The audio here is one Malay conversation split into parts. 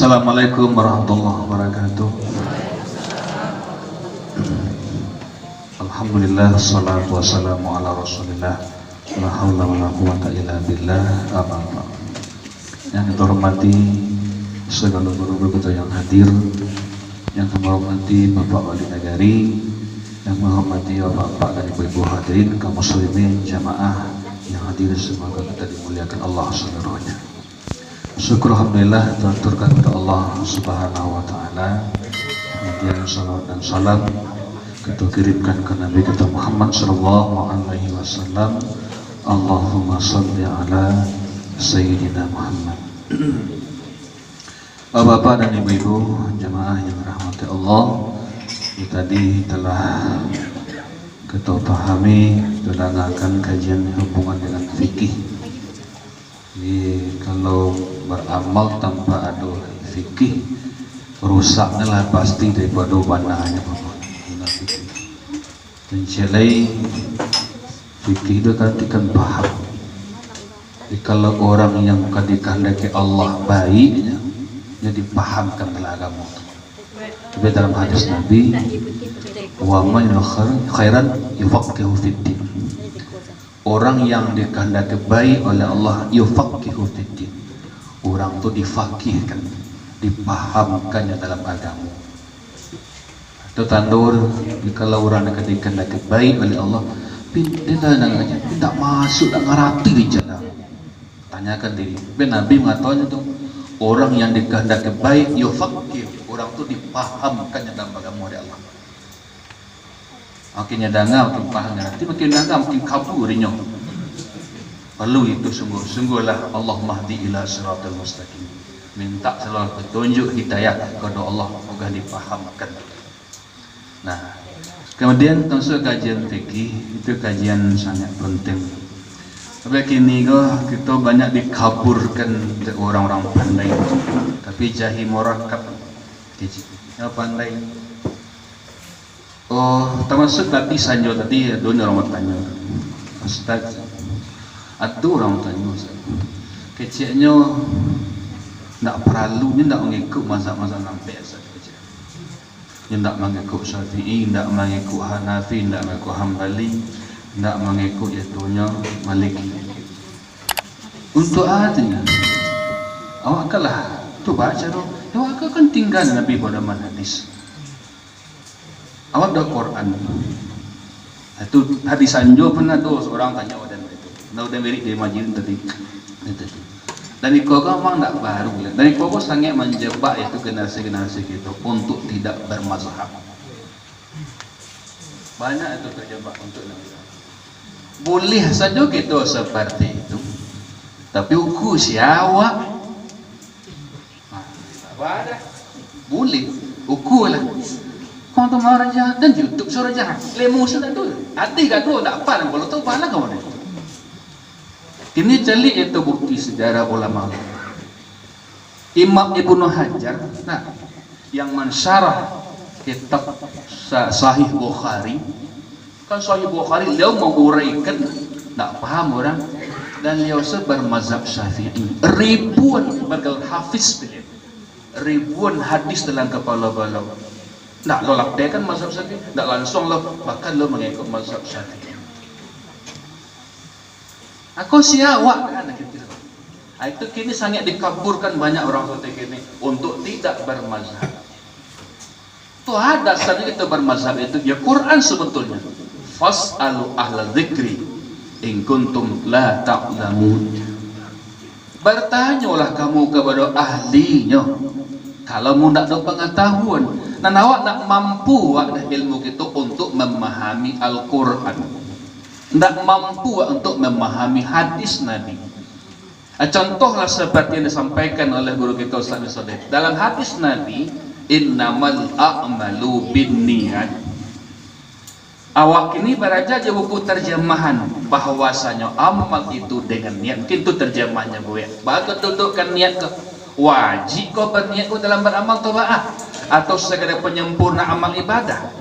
Assalamualaikum warahmatullahi wabarakatuh. Alhamdulillah, salatu wassalamu ala rasulillah, la hawla wa la quwata illa billah, amma ba'd. Yang kita hormati segala guru-guru kita yang hadir, yang menghormati Bapak Wali Negari, yang menghormati Bapak dan Ibu-ibu hadirin kaum muslimin jamaah yang hadir, semoga kita dimuliakan Allah seluruhnya. Syukur alhamdulillah terturkan kepada Allah Subhanahu wa taala. Kemudian salawat dan salam kita kirimkan ke Nabi kita Muhammad sallallahu alaihi wasallam. Allahumma shalli ala sayyidina Muhammad. Bapak-bapak dan ibu-ibu jamaah yang rahmati Allah, tadi telah kita pahami, kita dengarkan kajian hubungan dengan fikih. Jadi kalau beramal tanpa ada fikih, rusaknya lah pasti daripada bandanya Bapak. Mencilai fikih itu kan paham. Jadi kalau orang yang dikehendaki Allah baiknya, dia dipahamkan dalam agama. Tapi dalam hadis Nabi, wa man khairan yufaqihu fiddin. Orang yang dikehendaki baik oleh Allah yufaqihu fiddin. Orang itu difakihkan, dipahamkannya dalam agama. Itu tandur kalau orang yang dikehendaki baik oleh Allah, tidak masuk, tidak ngerti di jalan. Tanyakan diri. Nabi mengatakan itu orang yang dikehendaki baik yufaqih, orang itu dipahamkannya dalam agama oleh Allah. Makin nyadanga, makin paham nanti, makin nyadanga, makin kaburinya. Perlu itu sungguh-sungguhlah Allah mahdi ila siratal mustaqim. Minta selalu petunjuk hidayah kepada Allah, moga dipahamkan. Nah, kemudian tentang kajian fikih itu kajian sangat penting. Tapi kini kita banyak dikaburkan oleh orang-orang pandai, tapi jahi murakab yang pandai. Oh, termasuk tadi sanjo tadi dunia orang tanya, Ustaz, ada orang tanya, kecilnya tidak perlu, ni tidak mengikut mazhab-mazhab nampak saja. Tidak mengikut Syafi'i, tidak mengikut Hanafi, tidak mengikut Hambali, tidak mengikut itunya Maliki. Untuk artinya, awak kalah, tu baca tu, awak kan tinggal Nabi pada hadis. Awak ada Quran. Itu hadis anjo pernah tu seorang tanya wadah itu. Nah udah mirik dia majin tadi. Dan ikut memang tak baru. Dan ikut sangat menjebak itu generasi-generasi kita untuk tidak bermazhab. Banyak itu terjebak untuk tidak. Boleh saja kita seperti itu. Tapi ukur siapa? Tak ada. Boleh. Ukurlah. Kau tu mau raja dan YouTube suara jahat. Lemu sudah tu. Hati kat tu tak apa. Kalau tu apa lah kau ni. Ini celik itu bukti sejarah ulama. Imam Ibnu Hajar, nah, yang mensyarah kitab Sahih Bukhari. Kan Sahih Bukhari beliau menguraikan, tak paham orang, dan beliau bermazhab Syafi'i. Ribuan bergal hafiz beliau. Ribuan hadis dalam kepala beliau. Tak lo lapdekan mazhab Syafi'i, tak langsung lo, bahkan lo mengikut mazhab Syafi'i. Aku siawak kan gitu. Itu kini sangat dikaburkan banyak orang seperti ini untuk tidak bermazhab. Itu ada dasarnya kita bermazhab itu ya Quran sebetulnya. Fas'alu ahla dzikri in kuntum la ta'lamun. Bertanyalah kamu kepada ahlinya kalau mu tak ada pengetahuan. Dan awak tak mampu ada ilmu itu untuk memahami Al-Quran. Tak mampu untuk memahami hadis Nabi. Contohlah seperti yang disampaikan oleh guru kita Ustaz Sadiq. Dalam hadis Nabi, innamal a'malu binniyat. Awak ini beraja je buku terjemahan bahwasanya amal itu dengan niat. Mungkin itu terjemahnya Bu ya. Bagus dudukkan niat ke wajib kau berniat kau dalam beramal taat atau sekadar penyempurna amal ibadah.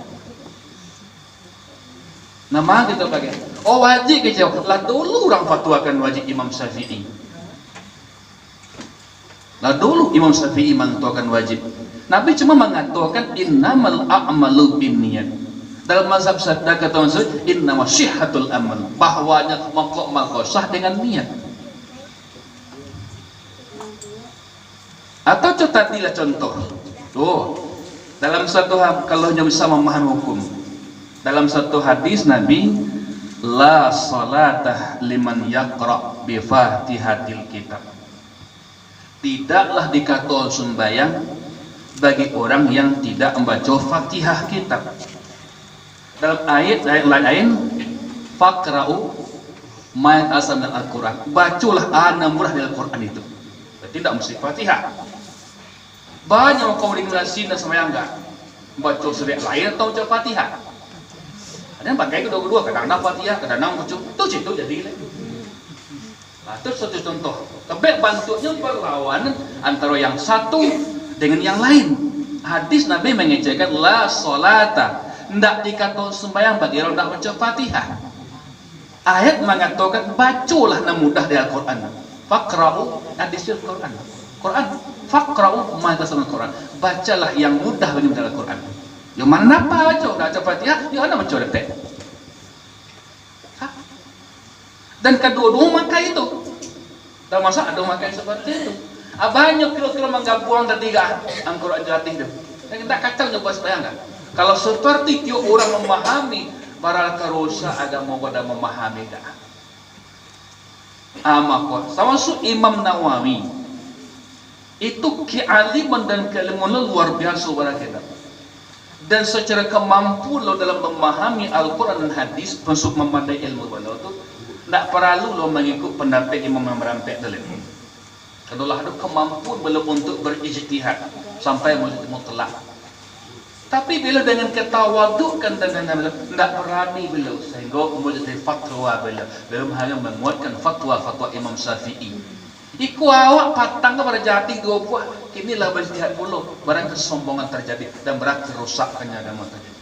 Nama kita pakai. Oh wajib ke jauh. Lah dulu orang fatwakan wajib Imam Syafi'i. Nah dulu Imam Syafi'i mengatakan wajib. Nabi cuma mengatakan innamal a'malu binniyat. Dalam mazhab Syafi'i kata Mansur innama sihhatul amal, bahwanya maqam sah dengan niat. Atau tadilah contoh. Dalam satu kalau hanya bisa memahami hukum. Dalam satu hadis Nabi, la salatah liman yaqra bi Fatihatil kitab. Tidaklah dikatakan sembahyang bagi orang yang tidak membaca Fatihah kitab. Dalam ayat lain, faqra'u ma asal al-Quran. Bacalah murah dari Al-Quran itu. Tidak mesti Fatihah. Banyak kaum di Malaysia sembahyang enggak baca surat lain atau baca Fatihah. Ada yang pakai kedua-dua, kadang-kadang Fatihah, kadang-kadang baca. Itu jadi. Nah, itu satu contoh. Tapi bentuknya berlawanan antara yang satu dengan yang lain. Hadis Nabi mengejekkan la salata, tidak dikatakan sembahyang bagi orang tidak baca Fatihah. Ayat mengatakan bacalah yang mudah dari Al-Quran. Faqra'u hadis Al-Quran. Quran faqra'u ma tasal Al-Quran. Bacalah yang mudah bagi baca Al-Quran. Yang mana apa baca Fatihah, yang mana baca detek. Dan kedua-dua makai itu. Dan masa ada makai seperti itu. Banyak kira-kira menggabung dan tiga Al-Quran jatih itu. Dan kita kacau nyoba sembahyang kan. Kalau seperti itu orang memahami, para karusa agama pada memahami dah. Maka sama Imam Nawawi itu kealiman dan keilmuan luar biasa pada kita. Dan secara kemampuan lo dalam memahami Al-Quran dan hadis masuk memadai ilmu beliau itu tidak perlu lo mengikut pendapat Imam Rampek dalam. Kalau ada kemampuan beliau untuk berijtihad sampai mutlak. Tapi bila dengan ketawadukan dan tidak berani beliau sehingga menjadi fatwa beliau hanya menguatkan fatwa Imam Syafi'i. Iku awak patang kepada jati dua buah. Inilah berjihad puluh. Barang kesombongan terjadi dan berat kerusakkannya agama terjadi.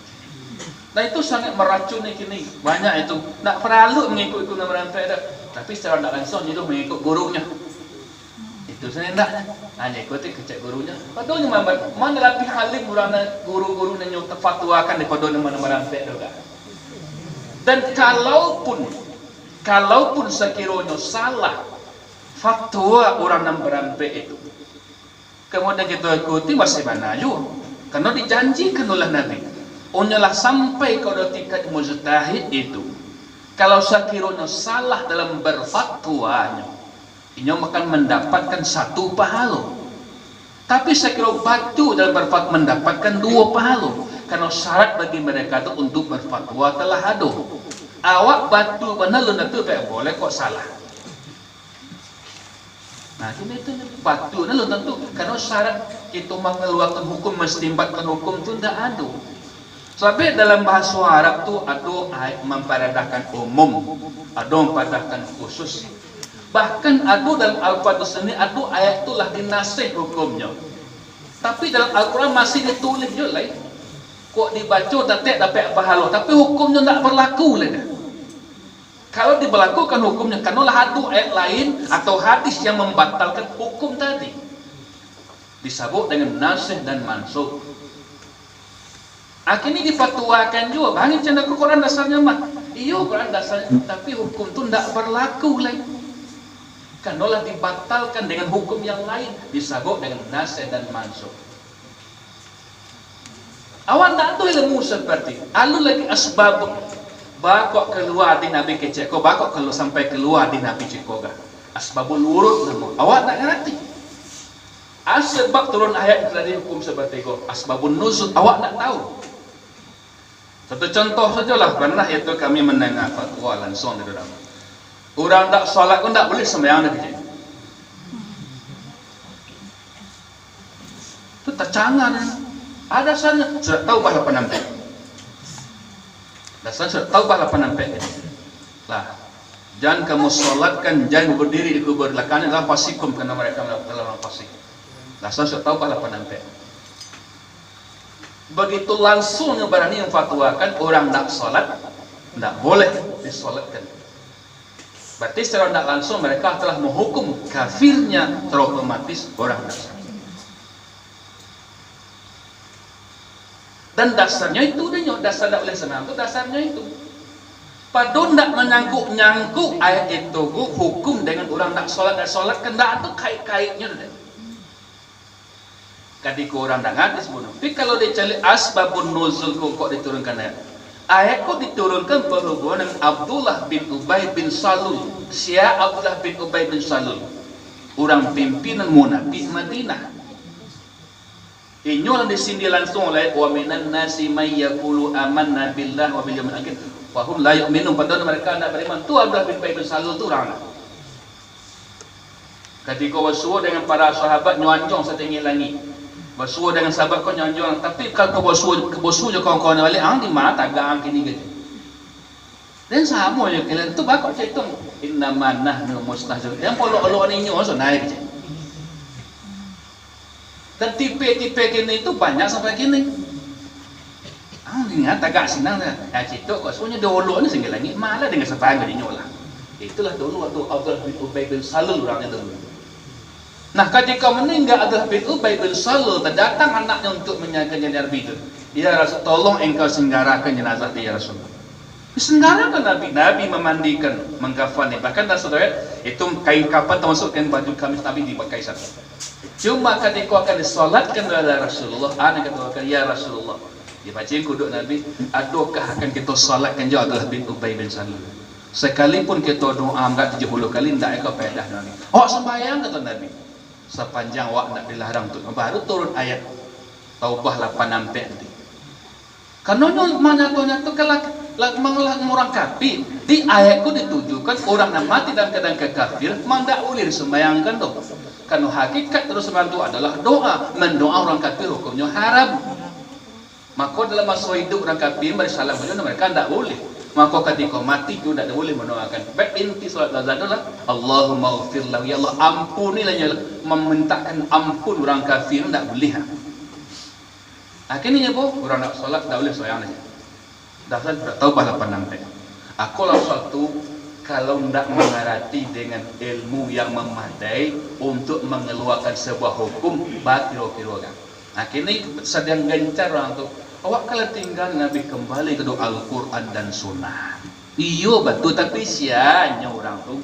Nah itu sangat meracuni kini. Banyak itu. Tak perlu mengikut Imam Rampek dah. Tapi secara tidak langsung itu mengikut gurunya. Itu saya tidak. Hanya ikuti kecek gurunya. Padahal mana lebih halim guru-guru yang fatwakan daripada Imam Rampek juga. Dan kalaupun sekiranya salah fatwa orang yang Rampek itu, kemudian kita ikuti masih mana juga. Karena dijanjikan oleh Nabi. Onyalah sampai kepada tingkat mujtahid itu. Kalau sekiranya salah dalam berfatwanya, ini akan mendapatkan satu pahala. Tapi sekiranya batu dalam berfatwa mendapatkan dua pahala. Karena syarat bagi mereka itu untuk berfatwa telah ada. Awak batu benar lu itu boleh kok salah. Nah itu batu lu tentu karena syarat itu mengeluarkan hukum menstimbatkan hukum itu tidak ada. Sebab dalam bahasa Arab tu ada memperadakan umum, ada memperadakan khusus. Bahkan ada dalam Al-Quran sendiri ada ayat itulah dinasih hukumnya. Tapi dalam Al-Quran masih ditulis je lah. Kok dibaca tak dapat pahala, tapi hukumnya tak berlaku lah. Kalau diberlakukan hukumnya, kanulah ada ayat lain atau hadis yang membatalkan hukum tadi. Disebut dengan nasih dan mansukh. Akhirnya difatwakan juga, bahkan canda Quran dasarnya mah. Iya Quran dasarnya, tapi hukum itu tidak berlaku lagi. Kanulah dibatalkan dengan hukum yang lain, disebut dengan nasih dan mansukh. Awak tak tahu ilmu seperti, alu lagi asbab. Bakok keluar di Nabi keceko, bakok kalau sampai keluar di Nabi cekoga. Asbabul wurud nama. Awak tak ngerti. Asbab turun ayat dari hukum seperti itu. Asbabun nuzul awak tak tahu. Satu contoh sajalah, pernah itu kami mendengar fatwa langsung dari dalam. Orang tak solat pun tak boleh sembahyang lagi. Itu tercangan. Ada sana sudah tahu bahasa penampilan. Dasar sudah tahu bahasa penampilan. Lah, jangan kamu solatkan, jangan berdiri di kubur belakangnya dalam pasikum karena mereka dalam pasik. Dasar sudah tahu bahasa penampilan. Begitu langsungnya berani yang fatwakan orang tak solat, tak boleh disolatkan. Berarti secara tidak langsung mereka telah menghukum kafirnya otomatis orang Nasrani. Dan dasarnya itu dasar tak boleh senang itu dasarnya itu. Padahal tidak menyangkut ayat itu hukum dengan orang tak solat kena itu kait-kaitnya. Ketika orang tak ngerti sebenarnya. Tapi kalau dicari asbabun nuzul kok diturunkan ayat kok diturunkan berhubungan dengan Abdullah bin Ubay bin Salul. Siapa Abdullah bin Ubay bin Salul? Orang pimpinan munafik Madinah. Inyol di sini langsung oleh wa minan nasi may yaqulu amanna billahi wa bil yawmil akhir wa hum la yu'minun, padahal mereka tidak beriman. Tu Abdullah bin Ubay bin Salul tu orang. Ketika bersuara dengan para sahabat nyonjong setinggi langit. Bersuara dengan sahabat kau nyonjong, tapi kalau bersuara kawan-kawan balik di mana tagang kini gitu. Dan sama je kalian tu bakal cerita inna nahnu mustahzir. Yang polo-polo ni nyo so naik je. Dan tipe-tipe kini itu banyak sampai kini. Ingat agak senang dah. Cerita kau sebenarnya dulu ni singgah langit malah dengan sepayang dia nyolah. Itulah dulu waktu Abdullah bin Ubay bin Salul orangnya dulu. Nah, ketika meninggal Abdullah bin Ubay bin Salul, terdatang anaknya untuk menyangkan jenazah itu. Ya Rasul, tolong engkau senggarakan jenazah dia, ya Rasul. Disenggarakan Nabi memandikan, mengkafani. Bahkan saudara itu kain kafan termasuk kain baju kamis Nabi dipakai satu. Cuma ketika akan disolatkan oleh Rasulullah, anak katakan ya Rasulullah. Dibaca kuduk Nabi, adakah akan kita solatkan juga Abdullah bin Ubay bin Salul? Sekalipun kita doa enggak 70 kali tidak ikut faedah Nabi. Sembahyang kata Nabi. Sepanjang awak nak dilarang tu, baru turun ayat Taubah 8 nanti. Karena nyata kalau orang kafir di ayatku ditujukan orang yang mati dalam keadaan kekafir memang tak boleh disembayangkan tu. Karena hakikat terus itu adalah doa. Mendoa orang kafir hukumnya haram. Maka dalam masa hidup orang kafir bersalam mereka tidak boleh. Maka ketika mati itu tidak boleh mendoakan. Baik inti salat azan adalah Allahumma ghfir lahu, ya Allah ampunilah, ya Allah. Memintakan ampun orang kafir tidak boleh. Akhirnya apa? Orang nak solat tidak boleh soyang saja. Dasar Taubah 8 Aku lah suatu kalau tidak mengerti dengan ilmu yang memadai untuk mengeluarkan sebuah hukum kira-kira. Akhirnya sedang gencar orang tu. Awak kalau tinggal Nabi kembali ke Al-Quran dan Sunnah. Iyo betul, tapi sianya orang tu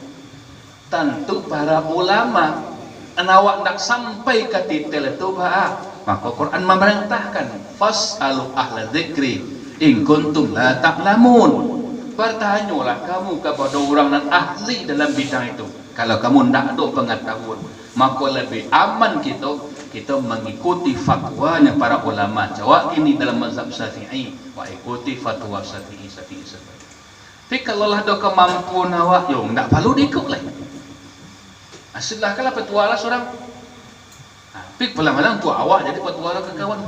tentu para ulama. Awak nak sampai ke titel itu maka Quran memerintahkan fas'alu ahla dzikri in kuntum la ta'lamun. Bertanyalah kamu kepada orang yang ahli dalam bidang itu. Kalau kamu tidak ada pengetahuan, maka lebih aman kita mengikuti fatwanya para ulama. Jawab ini dalam mazhab Syafi'i, wa ikuti fatwa Syafi'i. Tapi kalau lah ada kemampuan awak, yo tidak perlu diikut lagi. Asyiklah kalau fatwa lah seorang. Tapi malam-malam tu awak jadi fatwa lah ke kawan.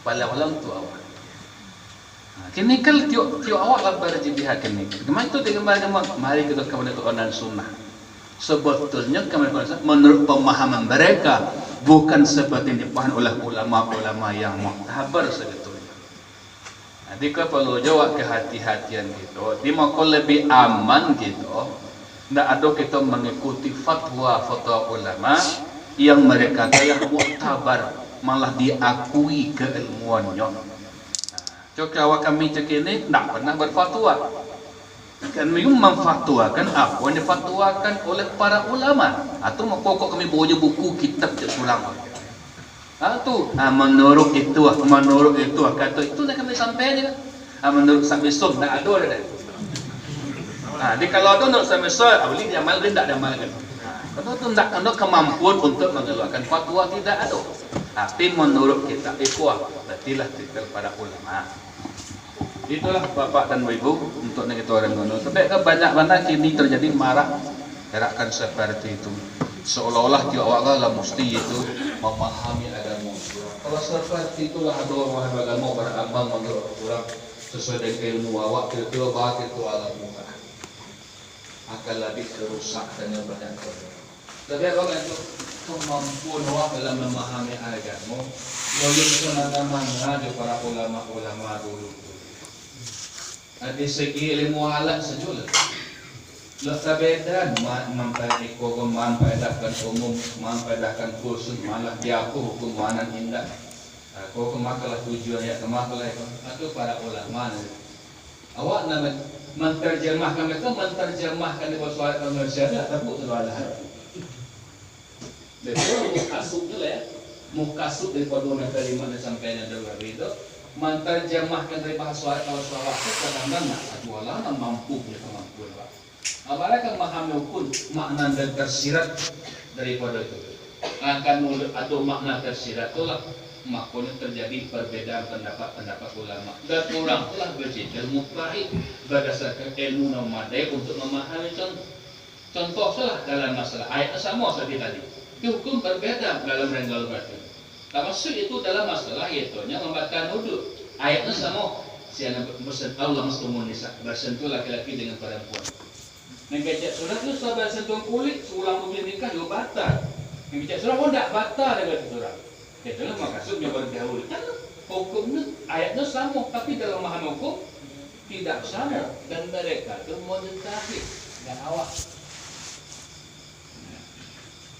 Malam-malam tu awak. Kini kalau tiup awak lah berjibihak kini. Kemana itu digambar-gambar? Mari kita kepada Quran dan Sunnah. Sebetulnya menurut pemahaman mereka bukan seperti yang dipahami oleh ulama-ulama yang muhtabar sebetulnya. Jadi kita perlu jawab kehati-hatian kita. Di maka lebih aman kita. Tidak ada kita mengikuti fatwa ulama yang mereka yang muhtabar, malah diakui keilmuannya. Coba awak kami cek ini tidak pernah berfatwa. Kan memang memfatwakan apa yang difatwakan oleh para ulama. Atau pokok kami bawa buku kitab cek sulam. Menurut itu kata itu dah kami sampai je. Menurut sampai som tak ada dah. Jadi kalau ada menurut sampai som, boleh diamal dan tidak diamalkan. Kalau itu tidak ada kemampuan untuk mengeluarkan fatwa, tidak ada. Tapi menurut kita ikhwah, berartilah titel para ulama. Itulah bapak dan ibu untuk kita orang ngono. Sebab banyak kini terjadi marah gerakan seperti itu. Seolah-olah dia awak lah mesti itu memahami agama. Kalau seperti itulah ada orang agama beramal menurut orang sesuai dengan ilmu awak kira-kira bahagia itu alam muka. Akan lebih kerusak dan yang banyak. Sebab orang itu kemampuan awak dalam memahami agama. Wajib mana di para ulama dulu. Di segi ilmu alat sajalah. Berbeda memfaedahkan umum, memfaedahkan khusus, malah diaku hukum manan indah. Kau kemakalah tujuan ya kemakalah itu para ulama. Awak nama menterjemahkan mereka menterjemahkan di bahasa Indonesia tapi itu adalah. Betul mukasubnya lah ya, mukasub dari pada kalimat sampai ada itu menterjemahkan dari bahasa Arab itu kadang-kadang ada ulama mampu punya kemampuan. Apalagi memahami hukum makna dan tersirat daripada itu. Akan atau makna tersirat itulah makanya terjadi perbedaan pendapat ulama. Dan orang telah berilmu baik berdasarkan ilmu memadai untuk memahami contoh salah dalam masalah ayat sama seperti tadi. Hukum berbeda dalam renggal batin. Termasuk itu dalam masalah yaitunya membatalkan wudhu. Ayatnya sama. Siapa bersen Allah mesti nisa bersentuh laki-laki dengan perempuan. Membaca surat itu setelah bersentuh kulit, seulang mobil nikah juga batal. Membaca surat pun tidak batal dengan surat. Itulah maksudnya bergaul. Kan hukumnya ayatnya sama, tapi dalam memahami hukum tidak sama. Dan mereka itu mutakhir dan awak.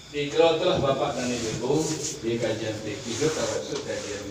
Di kalau telah bapak dan ibu di kajian fikih itu termasuk kajian